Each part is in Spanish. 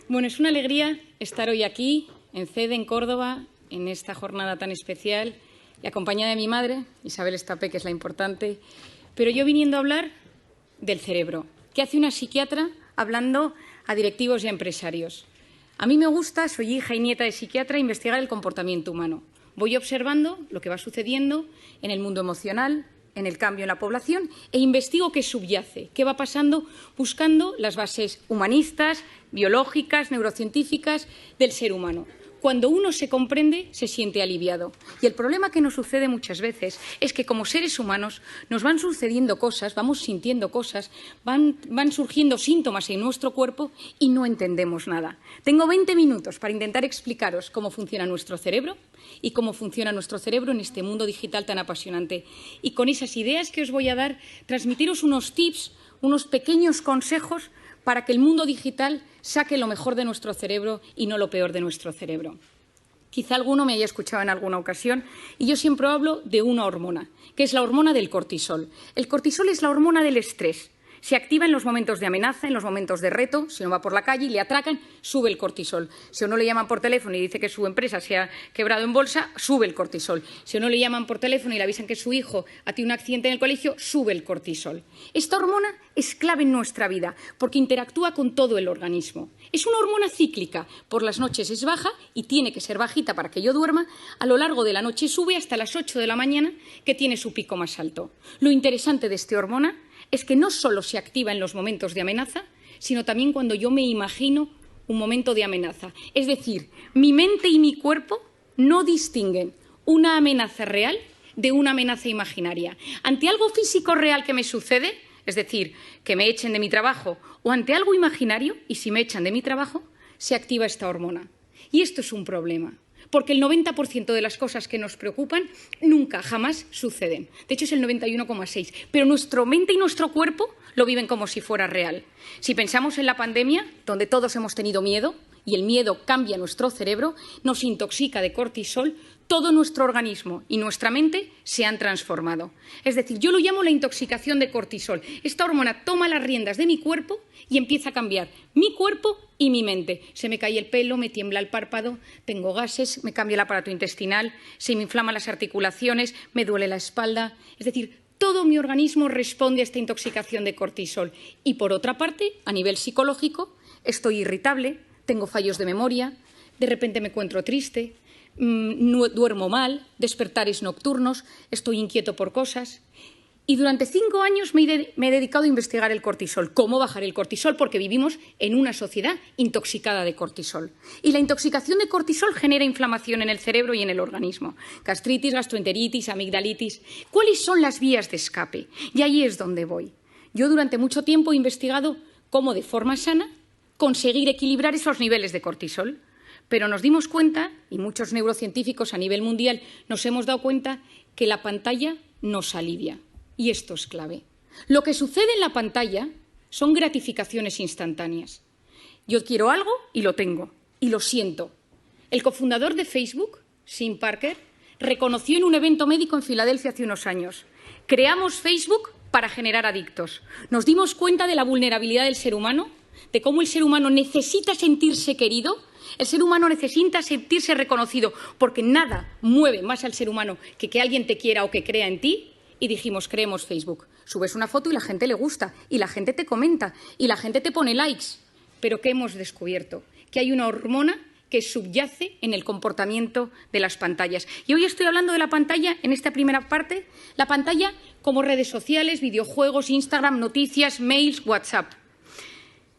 Bueno, es una alegría estar hoy aquí, en CEDE, en Córdoba, en esta jornada tan especial, y acompañada de mi madre, Isabel Estapé, que es la importante, pero yo viniendo a hablar del cerebro. ¿Qué hace una psiquiatra hablando a directivos y a empresarios? A mí me gusta, soy hija y nieta de psiquiatra, investigar el comportamiento humano. Voy observando lo que va sucediendo en el mundo emocional, en el cambio en la población, e investigo qué subyace, qué va pasando, buscando las bases humanistas, biológicas, neurocientíficas del ser humano. Cuando uno se comprende, se siente aliviado. Y el problema que nos sucede muchas veces es que como seres humanos nos van sucediendo cosas, vamos sintiendo cosas, van surgiendo síntomas en nuestro cuerpo y no entendemos nada. Tengo 20 minutos para intentar explicaros cómo funciona nuestro cerebro y cómo funciona nuestro cerebro en este mundo digital tan apasionante. Y con esas ideas que os voy a dar, transmitiros unos tips, unos pequeños consejos para que el mundo digital saque lo mejor de nuestro cerebro y no lo peor de nuestro cerebro. Quizá alguno me haya escuchado en alguna ocasión y yo siempre hablo de una hormona, que es la hormona del cortisol. El cortisol es la hormona del estrés. Se activa en los momentos de amenaza, en los momentos de reto. Si uno va por la calle y le atracan, sube el cortisol. Si a uno le llaman por teléfono y dice que su empresa se ha quebrado en bolsa, sube el cortisol. Si a uno le llaman por teléfono y le avisan que su hijo ha tenido un accidente en el colegio, sube el cortisol. Esta hormona es clave en nuestra vida porque interactúa con todo el organismo. Es una hormona cíclica. Por las noches es baja y tiene que ser bajita para que yo duerma. A lo largo de la noche sube hasta las 8 de la mañana, que tiene su pico más alto. Lo interesante de esta hormona es que no solo se activa en los momentos de amenaza, sino también cuando yo me imagino un momento de amenaza. Es decir, mi mente y mi cuerpo no distinguen una amenaza real de una amenaza imaginaria. Ante algo físico real que me sucede, es decir, que me echen de mi trabajo, o ante algo imaginario, y si me echan de mi trabajo, se activa esta hormona. Y esto es un problema, porque el 90% de las cosas que nos preocupan nunca, jamás suceden. De hecho, es el 91,6%. Pero nuestra mente y nuestro cuerpo lo viven como si fuera real. Si pensamos en la pandemia, donde todos hemos tenido miedo, y el miedo cambia nuestro cerebro, nos intoxica de cortisol, todo nuestro organismo y nuestra mente se han transformado. Es decir, yo lo llamo la intoxicación de cortisol. Esta hormona toma las riendas de mi cuerpo y empieza a cambiar mi cuerpo y mi mente. Se me cae el pelo, me tiembla el párpado, tengo gases, me cambia el aparato intestinal, se me inflaman las articulaciones, me duele la espalda. Es decir, todo mi organismo responde a esta intoxicación de cortisol. Y por otra parte, a nivel psicológico, estoy irritable, tengo fallos de memoria, de repente me encuentro triste, duermo mal, despertares nocturnos, estoy inquieto por cosas. Y durante 5 años me he dedicado a investigar el cortisol, cómo bajar el cortisol, porque vivimos en una sociedad intoxicada de cortisol. Y la intoxicación de cortisol genera inflamación en el cerebro y en el organismo. Gastritis, gastroenteritis, amigdalitis. ¿Cuáles son las vías de escape? Y ahí es donde voy. Yo durante mucho tiempo he investigado cómo de forma sana conseguir equilibrar esos niveles de cortisol. Pero nos dimos cuenta, y muchos neurocientíficos a nivel mundial nos hemos dado cuenta, que la pantalla nos alivia. Y esto es clave. Lo que sucede en la pantalla son gratificaciones instantáneas. Yo quiero algo y lo tengo, y lo siento. El cofundador de Facebook, Tim Parker, reconoció en un evento médico en Filadelfia hace unos años: creamos Facebook para generar adictos. Nos dimos cuenta de la vulnerabilidad del ser humano, de cómo el ser humano necesita sentirse querido. El ser humano necesita sentirse reconocido, porque nada mueve más al ser humano que alguien te quiera o que crea en ti. Y dijimos, creemos Facebook. Subes una foto y la gente le gusta, y la gente te comenta, y la gente te pone likes. Pero ¿qué hemos descubierto? Que hay una hormona que subyace en el comportamiento de las pantallas. Y hoy estoy hablando de la pantalla, en esta primera parte, la pantalla como redes sociales, videojuegos, Instagram, noticias, mails, WhatsApp.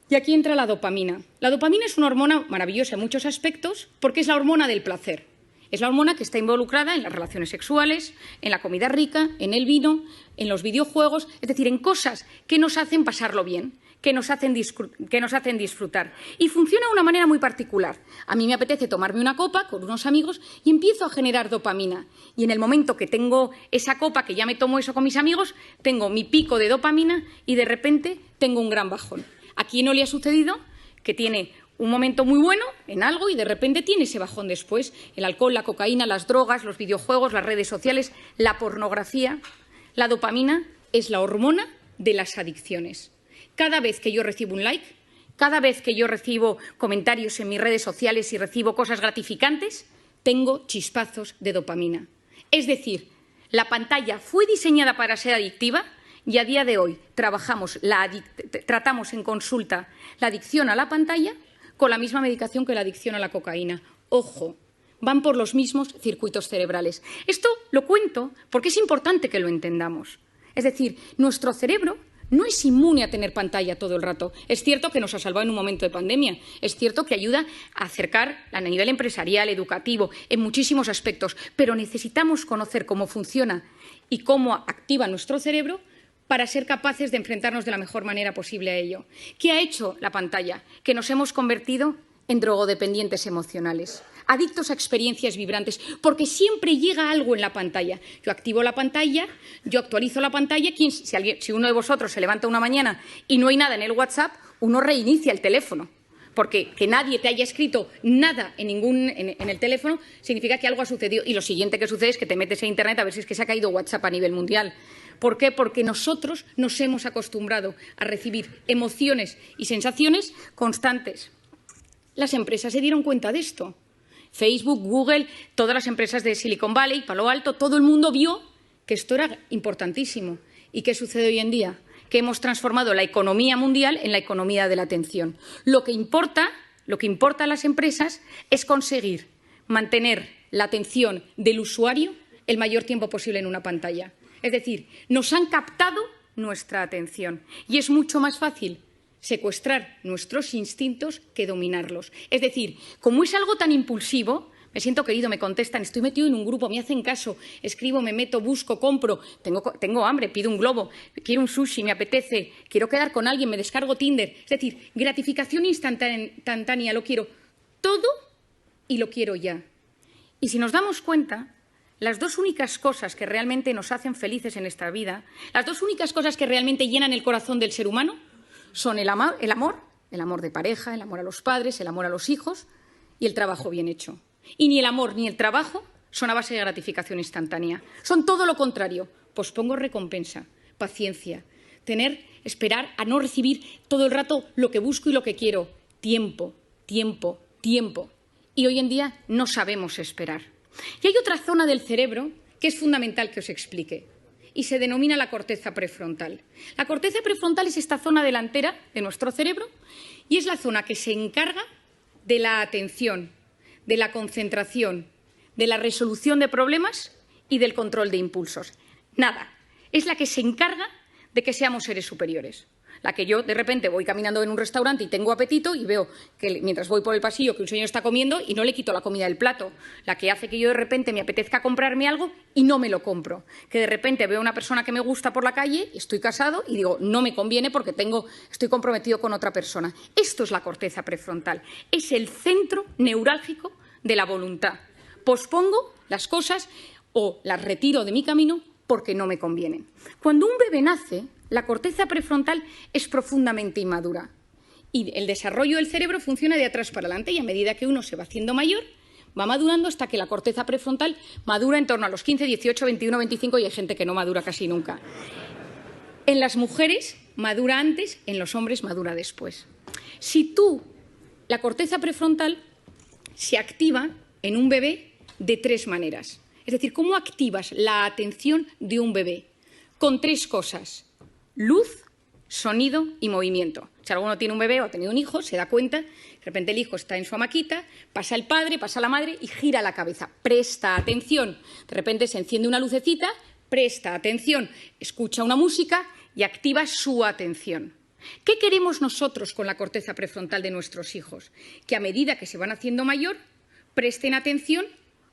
Y aquí entra la dopamina. La dopamina es una hormona maravillosa en muchos aspectos porque es la hormona del placer. Es la hormona que está involucrada en las relaciones sexuales, en la comida rica, en el vino, en los videojuegos, es decir, en cosas que nos hacen pasarlo bien, que nos hacen disfrutar. Y funciona de una manera muy particular. A mí me apetece tomarme una copa con unos amigos y empiezo a generar dopamina. Y en el momento que tengo esa copa, que ya me tomo eso con mis amigos, tengo mi pico de dopamina y de repente tengo un gran bajón. ¿A quién no le ha sucedido que tiene un momento muy bueno en algo y de repente tiene ese bajón después? El alcohol, la cocaína, las drogas, los videojuegos, las redes sociales, la pornografía. La dopamina es la hormona de las adicciones. Cada vez que yo recibo un like, Cada vez que yo recibo comentarios en mis redes sociales y recibo cosas gratificantes, tengo chispazos de dopamina. Es decir, la pantalla fue diseñada para ser adictiva y a día de hoy tratamos en consulta la adicción a la pantalla con la misma medicación que la adicción a la cocaína. Ojo, van por los mismos circuitos cerebrales. Esto lo cuento porque es importante que lo entendamos. Es decir, nuestro cerebro no es inmune a tener pantalla todo el rato. Es cierto que nos ha salvado en un momento de pandemia. Es cierto que ayuda a acercar a nivel empresarial, educativo, en muchísimos aspectos. Pero necesitamos conocer cómo funciona y cómo activa nuestro cerebro para ser capaces de enfrentarnos de la mejor manera posible a ello. ¿Qué ha hecho la pantalla? Que nos hemos convertido en drogodependientes emocionales, adictos a experiencias vibrantes, porque siempre llega algo en la pantalla. Yo activo la pantalla, yo actualizo la pantalla. Si uno de vosotros se levanta una mañana y no hay nada en el WhatsApp, uno reinicia el teléfono. Porque que nadie te haya escrito nada en el teléfono significa que algo ha sucedido. Y lo siguiente que sucede es que te metes en Internet a ver si es que se ha caído WhatsApp a nivel mundial. ¿Por qué? Porque nosotros nos hemos acostumbrado a recibir emociones y sensaciones constantes. Las empresas se dieron cuenta de esto. Facebook, Google, todas las empresas de Silicon Valley, Palo Alto, todo el mundo vio que esto era importantísimo. ¿Y qué sucede hoy en día? Que hemos transformado la economía mundial en la economía de la atención. Lo que importa a las empresas es conseguir mantener la atención del usuario el mayor tiempo posible en una pantalla. Es decir, nos han captado nuestra atención y es mucho más fácil secuestrar nuestros instintos que dominarlos. Es decir, como es algo tan impulsivo, me siento querido, me contestan, estoy metido en un grupo, me hacen caso, escribo, me meto, busco, compro, tengo hambre, pido un globo, quiero un sushi, me apetece, quiero quedar con alguien, me descargo Tinder. Es decir, gratificación instantánea, lo quiero todo y lo quiero ya. Y si nos damos cuenta, las dos únicas cosas que realmente nos hacen felices en esta vida, las dos únicas cosas que realmente llenan el corazón del ser humano, son el amor de pareja, el amor a los padres, el amor a los hijos y el trabajo bien hecho. Y ni el amor ni el trabajo son a base de gratificación instantánea. Son todo lo contrario. Pospongo recompensa, paciencia, esperar a no recibir todo el rato lo que busco y lo que quiero. Tiempo, tiempo, tiempo. Y hoy en día no sabemos esperar. Y hay otra zona del cerebro que es fundamental que os explique. Y se denomina la corteza prefrontal. La corteza prefrontal es esta zona delantera de nuestro cerebro y es la zona que se encarga de la atención, de la concentración, de la resolución de problemas y del control de impulsos. Nada, es la que se encarga de que seamos seres superiores. La que yo, de repente, voy caminando en un restaurante y tengo apetito y veo que mientras voy por el pasillo que un señor está comiendo y no le quito la comida del plato. La que hace que yo de repente me apetezca comprarme algo y no me lo compro. Que de repente veo a una persona que me gusta por la calle, estoy casado y digo, no me conviene porque estoy comprometido con otra persona. Esto es la corteza prefrontal. Es el centro neurálgico de la voluntad. Pospongo las cosas o las retiro de mi camino porque no me convienen. Cuando un bebé nace, la corteza prefrontal es profundamente inmadura y el desarrollo del cerebro funciona de atrás para adelante y a medida que uno se va haciendo mayor, va madurando hasta que la corteza prefrontal madura en torno a los 15, 18, 21, 25 y hay gente que no madura casi nunca. En las mujeres madura antes, en los hombres madura después. La corteza prefrontal se activa en un bebé de tres maneras. Es decir, ¿cómo activas la atención de un bebé? Con tres cosas: luz, sonido y movimiento. Si alguno tiene un bebé o ha tenido un hijo, se da cuenta, de repente el hijo está en su hamaquita, pasa el padre, pasa la madre y gira la cabeza. Presta atención. De repente se enciende una lucecita, presta atención, escucha una música y activa su atención. ¿Qué queremos nosotros con la corteza prefrontal de nuestros hijos? Que a medida que se van haciendo mayor, presten atención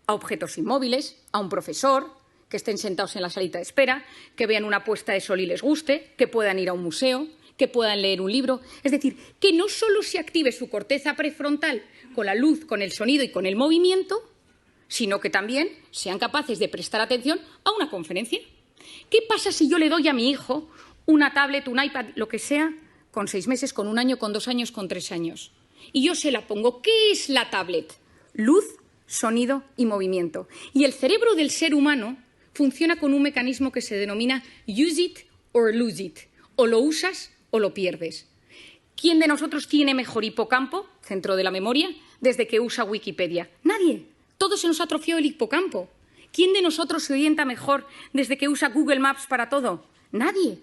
a objetos inmóviles, a un profesor, que estén sentados en la salita de espera, que vean una puesta de sol y les guste, que puedan ir a un museo, que puedan leer un libro. Es decir, que no solo se active su corteza prefrontal con la luz, con el sonido y con el movimiento, sino que también sean capaces de prestar atención a una conferencia. ¿Qué pasa si yo le doy a mi hijo una tablet, un iPad, lo que sea, con 6 meses, con 1 año, con 2 años, con 3 años? Y yo se la pongo. ¿Qué es la tablet? Luz, sonido y movimiento. Y el cerebro del ser humano funciona con un mecanismo que se denomina use it or lose it. O lo usas o lo pierdes. ¿Quién de nosotros tiene mejor hipocampo, centro de la memoria, desde que usa Wikipedia? Nadie. Todos se nos ha atrofiado el hipocampo. ¿Quién de nosotros se orienta mejor desde que usa Google Maps para todo? Nadie.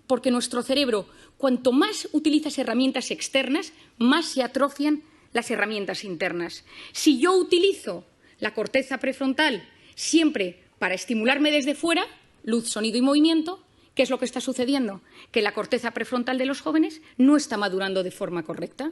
Porque nuestro cerebro, cuanto más utilizas herramientas externas, más se atrofian las herramientas internas. Si yo utilizo la corteza prefrontal siempre para estimularme desde fuera, luz, sonido y movimiento, ¿qué es lo que está sucediendo? Que la corteza prefrontal de los jóvenes no está madurando de forma correcta.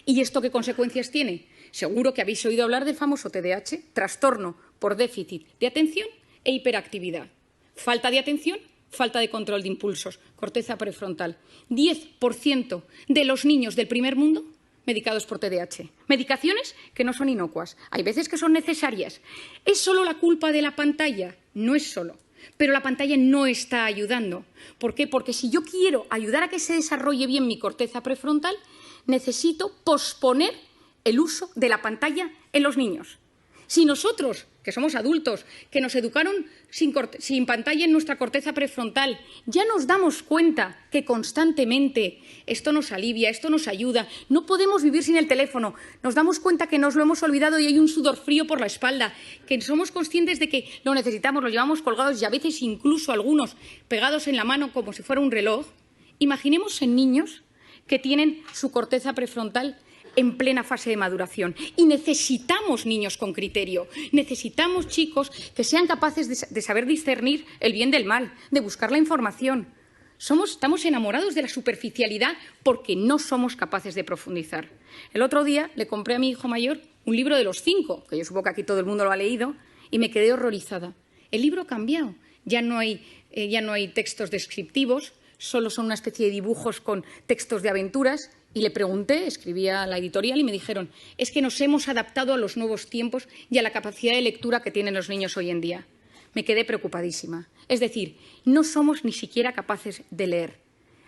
¿Y esto qué consecuencias tiene? Seguro que habéis oído hablar del famoso TDAH, trastorno por déficit de atención e hiperactividad. Falta de atención, falta de control de impulsos, corteza prefrontal. 10% de los niños del primer mundo medicados por TDAH. Medicaciones que no son inocuas. Hay veces que son necesarias. ¿Es solo la culpa de la pantalla? No es solo. Pero la pantalla no está ayudando. ¿Por qué? Porque si yo quiero ayudar a que se desarrolle bien mi corteza prefrontal, necesito posponer el uso de la pantalla en los niños. Si nosotros, que somos adultos, que nos educaron sin pantalla en nuestra corteza prefrontal, ya nos damos cuenta que constantemente esto nos alivia, esto nos ayuda, no podemos vivir sin el teléfono, nos damos cuenta que nos lo hemos olvidado y hay un sudor frío por la espalda, que somos conscientes de que lo necesitamos, lo llevamos colgados y a veces incluso algunos pegados en la mano como si fuera un reloj. Imaginemos en niños que tienen su corteza prefrontal en plena fase de maduración. Y necesitamos niños con criterio, necesitamos chicos que sean capaces de saber discernir el bien del mal, de buscar la información. Estamos enamorados de la superficialidad porque no somos capaces de profundizar. El otro día le compré a mi hijo mayor un libro de los 5, que yo supongo que aquí todo el mundo lo ha leído, y me quedé horrorizada. El libro ha cambiado, ya no hay textos descriptivos, solo son una especie de dibujos con textos de aventuras. Y le pregunté, escribía a la editorial y me dijeron, es que nos hemos adaptado a los nuevos tiempos y a la capacidad de lectura que tienen los niños hoy en día. Me quedé preocupadísima. Es decir, no somos ni siquiera capaces de leer.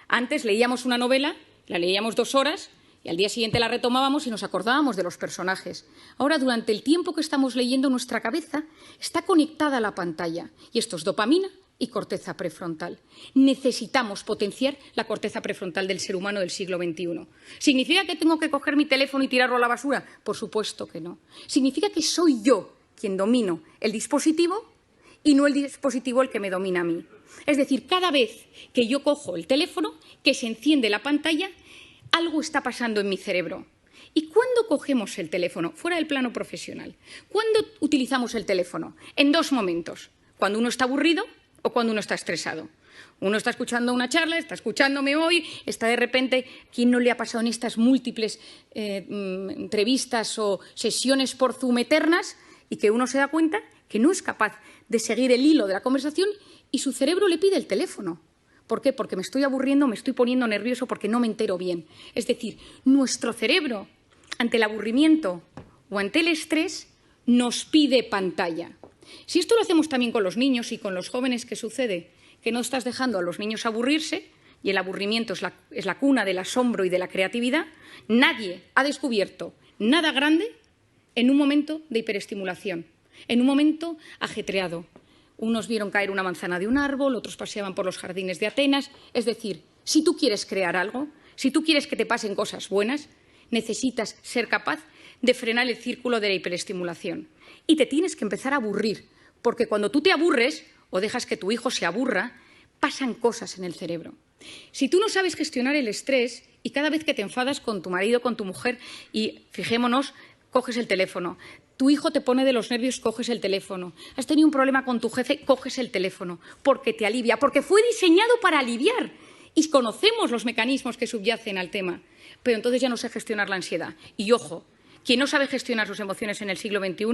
Antes leíamos una novela, la leíamos 2 horas y al día siguiente la retomábamos y nos acordábamos de los personajes. Ahora, durante el tiempo que estamos leyendo, nuestra cabeza está conectada a la pantalla y esto es dopamina y corteza prefrontal. Necesitamos potenciar la corteza prefrontal del ser humano del siglo XXI. ¿Significa que tengo que coger mi teléfono y tirarlo a la basura? Por supuesto que no. Significa que soy yo quien domino el dispositivo y no el dispositivo el que me domina a mí. Es decir, cada vez que yo cojo el teléfono, que se enciende la pantalla, algo está pasando en mi cerebro. ¿Y cuándo cogemos el teléfono? Fuera del plano profesional. ¿Cuándo utilizamos el teléfono? En 2 momentos. Cuando uno está aburrido o cuando uno está estresado. Uno está escuchando una charla, está escuchándome hoy, está de repente, ¿quién no le ha pasado en estas múltiples entrevistas o sesiones por Zoom eternas? Y que uno se da cuenta que no es capaz de seguir el hilo de la conversación y su cerebro le pide el teléfono. ¿Por qué? Porque me estoy aburriendo, me estoy poniendo nervioso porque no me entero bien. Es decir, nuestro cerebro, ante el aburrimiento o ante el estrés, nos pide pantalla. Si esto lo hacemos también con los niños y con los jóvenes, ¿qué sucede? Que no estás dejando a los niños aburrirse y el aburrimiento es la cuna del asombro y de la creatividad. Nadie ha descubierto nada grande en un momento de hiperestimulación, en un momento ajetreado. Unos vieron caer una manzana de un árbol, otros paseaban por los jardines de Atenas. Es decir, si tú quieres crear algo, si tú quieres que te pasen cosas buenas, necesitas ser capaz de frenar el círculo de la hiperestimulación. Y te tienes que empezar a aburrir, porque cuando tú te aburres o dejas que tu hijo se aburra, pasan cosas en el cerebro. Si tú no sabes gestionar el estrés y cada vez que te enfadas con tu marido, con tu mujer y, fijémonos, coges el teléfono, tu hijo te pone de los nervios, coges el teléfono, has tenido un problema con tu jefe, coges el teléfono, porque te alivia, porque fue diseñado para aliviar y conocemos los mecanismos que subyacen al tema, pero entonces ya no sé gestionar la ansiedad. Y ojo, quien no sabe gestionar sus emociones en el siglo XXI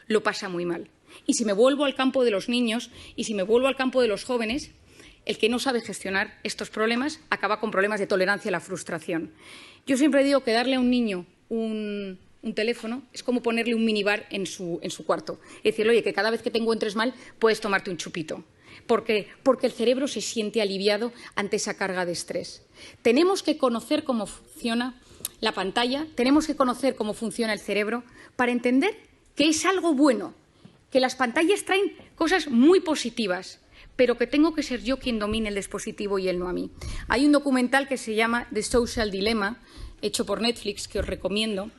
lo pasa muy mal. Y si me vuelvo al campo de los niños y si me vuelvo al campo de los jóvenes, el que no sabe gestionar estos problemas acaba con problemas de tolerancia a la frustración. Yo siempre digo que darle a un niño un teléfono es como ponerle un minibar en su cuarto. Y decirle, oye, que cada vez que te encuentres mal puedes tomarte un chupito. Porque el cerebro se siente aliviado ante esa carga de estrés. Tenemos que conocer cómo funciona la pantalla, tenemos que conocer cómo funciona el cerebro para entender que es algo bueno, que las pantallas traen cosas muy positivas, pero que tengo que ser yo quien domine el dispositivo y él no a mí. Hay un documental que se llama The Social Dilemma, hecho por Netflix que os recomiendo.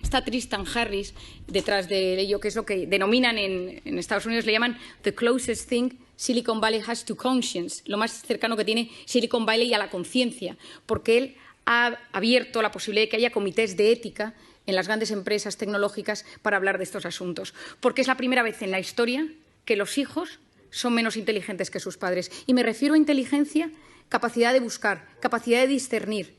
Está Tristan Harris detrás de ello, que es lo que denominan en Estados Unidos, le llaman the closest thing Silicon Valley has to conscience, lo más cercano que tiene Silicon Valley a la conciencia, porque él ha abierto la posibilidad de que haya comités de ética en las grandes empresas tecnológicas para hablar de estos asuntos, porque es la primera vez en la historia que los hijos son menos inteligentes que sus padres. Y me refiero a inteligencia, capacidad de buscar, capacidad de discernir,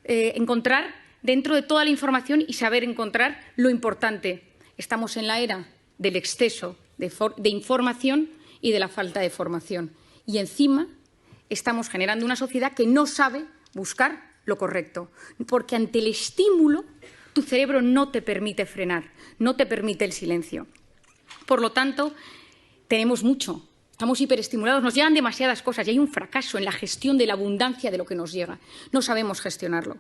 encontrar dentro de toda la información y saber encontrar lo importante. Estamos en la era del exceso de información y de la falta de formación. Y encima estamos generando una sociedad que no sabe buscar lo correcto, porque ante el estímulo tu cerebro no te permite frenar, no te permite el silencio. Por lo tanto, tenemos mucho, estamos hiperestimulados, nos llegan demasiadas cosas y hay un fracaso en la gestión de la abundancia de lo que nos llega. No sabemos gestionarlo.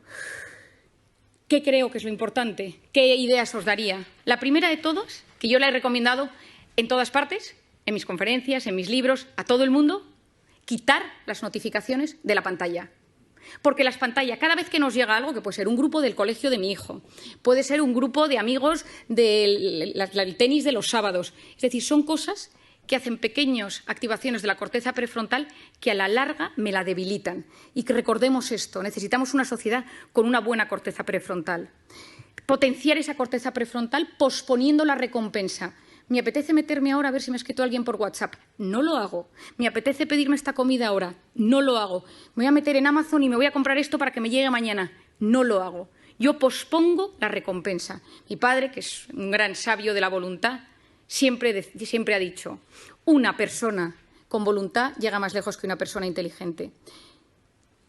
¿Qué creo que es lo importante? ¿Qué ideas os daría? La primera de todas, que yo la he recomendado en todas partes, en mis conferencias, en mis libros, a todo el mundo, quitar las notificaciones de la pantalla. Porque las pantallas, cada vez que nos llega algo, que puede ser un grupo del colegio de mi hijo, puede ser un grupo de amigos del tenis de los sábados, es decir, son cosas que hacen pequeñas activaciones de la corteza prefrontal que a la larga me la debilitan. Y que recordemos esto, necesitamos una sociedad con una buena corteza prefrontal. Potenciar esa corteza prefrontal posponiendo la recompensa. Me apetece meterme ahora a ver si me ha escrito alguien por WhatsApp. No lo hago. Me apetece pedirme esta comida ahora. No lo hago. Me voy a meter en Amazon y me voy a comprar esto para que me llegue mañana. No lo hago. Yo pospongo la recompensa. Mi padre, que es un gran sabio de la voluntad, siempre ha dicho, una persona con voluntad llega más lejos que una persona inteligente.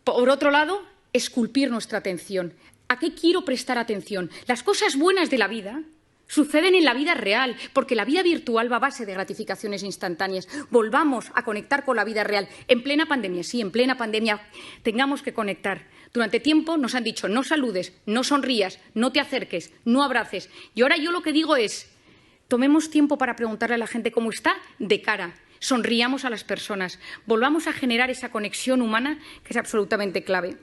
Por otro lado, esculpir nuestra atención. ¿A qué quiero prestar atención? Las cosas buenas de la vida suceden en la vida real, porque la vida virtual va a base de gratificaciones instantáneas. Volvamos a conectar con la vida real. En plena pandemia, sí, en plena pandemia tengamos que conectar. Durante tiempo nos han dicho no saludes, no sonrías, no te acerques, no abraces. Y ahora yo lo que digo es, tomemos tiempo para preguntarle a la gente cómo está de cara. Sonriamos a las personas. Volvamos a generar esa conexión humana que es absolutamente clave.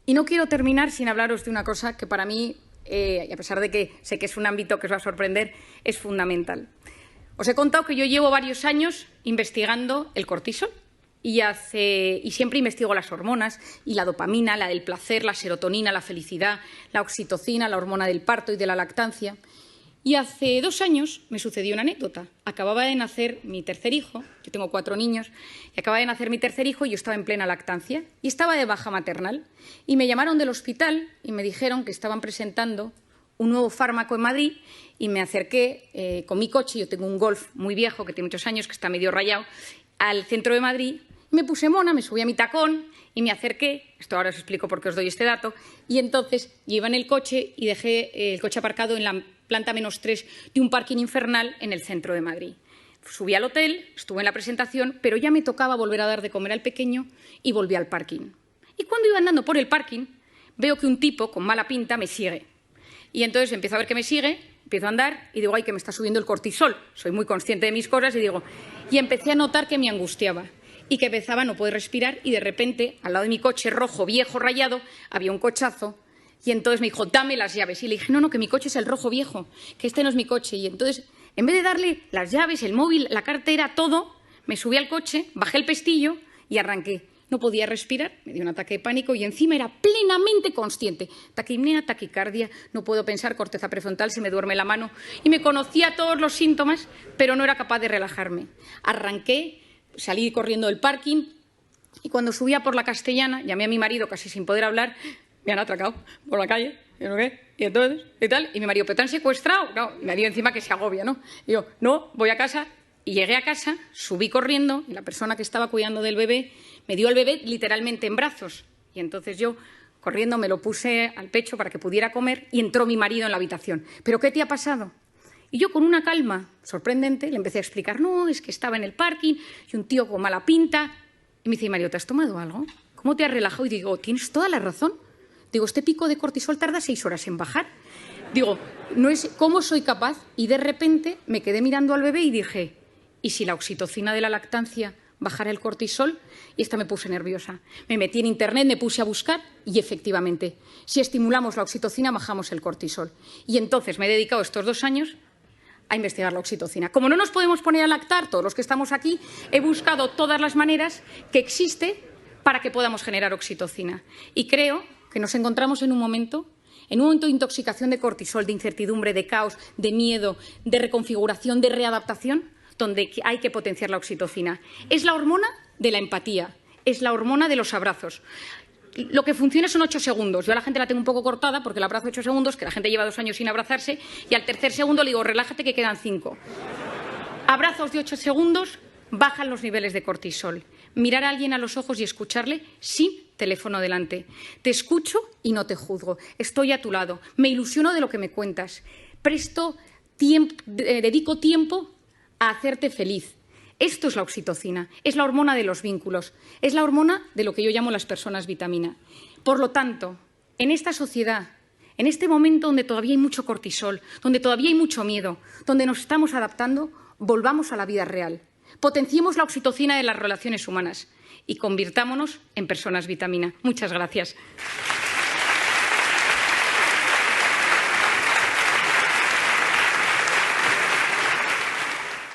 Y no quiero terminar sin hablaros de una cosa que para mí, y a pesar de que sé que es un ámbito que os va a sorprender, es fundamental. Os he contado que yo llevo varios años investigando el cortisol y siempre investigo las hormonas y la dopamina, la del placer, la serotonina, la felicidad, la oxitocina, la hormona del parto y de la lactancia. Y hace 2 años me sucedió una anécdota. Acababa de nacer mi tercer hijo, yo tengo 4 niños, y acababa de nacer mi tercer hijo y yo estaba en plena lactancia y estaba de baja maternal. Y me llamaron del hospital y me dijeron que estaban presentando un nuevo fármaco en Madrid y me acerqué con mi coche, yo tengo un Golf muy viejo que tiene muchos años, que está medio rayado, al centro de Madrid. Me puse mona, me subí a mi tacón y me acerqué, esto ahora os explico por qué os doy este dato, y entonces yo iba en el coche y dejé el coche aparcado en la planta -3 de un parking infernal en el centro de Madrid. Subí al hotel, estuve en la presentación, pero ya me tocaba volver a dar de comer al pequeño y volví al parking. Y cuando iba andando por el parking, veo que un tipo con mala pinta me sigue. Y entonces empiezo a ver que me sigue, empiezo a andar y digo, ay, que me está subiendo el cortisol. Soy muy consciente de mis cosas y empecé a notar que me angustiaba y que empezaba a no poder respirar y de repente, al lado de mi coche rojo, viejo, rayado, había un cochazo. Y entonces me dijo, dame las llaves. Y le dije, no, que mi coche es el rojo viejo, que este no es mi coche. Y entonces, en vez de darle las llaves, el móvil, la cartera, todo, me subí al coche, bajé el pestillo y arranqué. No podía respirar, me dio un ataque de pánico y encima era plenamente consciente. Taquipnea, taquicardia, no puedo pensar, corteza prefrontal, se me duerme la mano. Y me conocía todos los síntomas, pero no era capaz de relajarme. Arranqué, salí corriendo del parking y cuando subía por la Castellana, llamé a mi marido casi sin poder hablar. Me han atracado por la calle, y entonces, y tal, y mi marido, ¿pero te han secuestrado? No, y me dio encima que se agobia, ¿no? Y yo, no, voy a casa, y llegué a casa, subí corriendo, y la persona que estaba cuidando del bebé me dio al bebé literalmente en brazos, y entonces yo, corriendo, me lo puse al pecho para que pudiera comer, y entró mi marido en la habitación. ¿Pero qué te ha pasado? Y yo, con una calma sorprendente, le empecé a explicar, no, es que estaba en el parking, y un tío con mala pinta, y me dice, Mario, ¿te has tomado algo? ¿Cómo te has relajado? Y digo, tienes toda la razón. Digo, este pico de cortisol tarda 6 horas en bajar. Digo, no es ¿cómo soy capaz? Y de repente me quedé mirando al bebé y dije, ¿y si la oxitocina de la lactancia bajar el cortisol y esta me puse nerviosa. Me metí en Internet, me puse a buscar y efectivamente, si estimulamos la oxitocina, bajamos el cortisol. Y entonces me he dedicado estos 2 años a investigar la oxitocina. Como no nos podemos poner a lactar, todos los que estamos aquí, he buscado todas las maneras que existe para que podamos generar oxitocina. Y creo que nos encontramos en un momento de intoxicación de cortisol, de incertidumbre, de caos, de miedo, de reconfiguración, de readaptación, donde hay que potenciar la oxitocina. Es la hormona de la empatía, es la hormona de los abrazos. Lo que funciona son 8 segundos. Yo a la gente la tengo un poco cortada porque la abrazo 8 segundos, que la gente lleva 2 años sin abrazarse, y al tercer segundo le digo, relájate que quedan 5. Abrazos de 8 segundos bajan los niveles de cortisol. Mirar a alguien a los ojos y escucharle sin teléfono delante. Te escucho y no te juzgo. Estoy a tu lado. Me ilusiono de lo que me cuentas. Dedico tiempo a hacerte feliz. Esto es la oxitocina, es la hormona de los vínculos, es la hormona de lo que yo llamo las personas vitamina. Por lo tanto, en esta sociedad, en este momento donde todavía hay mucho cortisol, donde todavía hay mucho miedo, donde nos estamos adaptando, volvamos a la vida real. Potenciemos la oxitocina de las relaciones humanas y convirtámonos en personas vitamina. Muchas gracias.